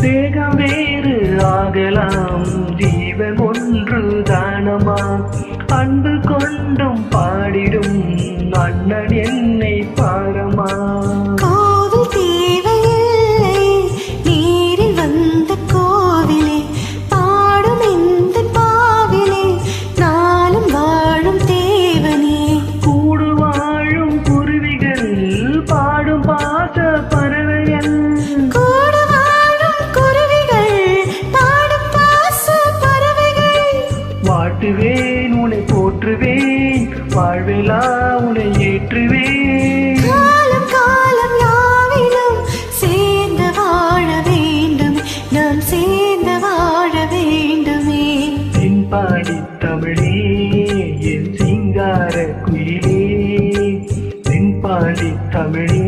தேகம் வேறு ஆகலாம், ஜீவன் ஒன்று தானமா. அன்பு கொண்டும் பாடிடும் அண்ணன் என்னை பாரமா. கோவில் தேவையில்லை, நீரில் வந்த கோவிலே, பாடும் இந்த பாவிலே, நாளும் வாழும் தேவனே. கூடு வாழும் குருவிகள், பாடும் பாச பறவைகள், கூடு வாழும் குருவிகள், பாடும் பாச பறவைகள். வாட்டுவேன் உன்னை போற்றுவேன், வாழ்விலா உன்னை ஏற்றுவேன். காலம் காலம் யாவிலும் சேர்ந்து வாழ வேண்டும், நாம் சேர்ந்து வாழ வேண்டுமே. தென்பாடி தமிழே என் சிங்கார குயிலே, தென்பாடி தமிழே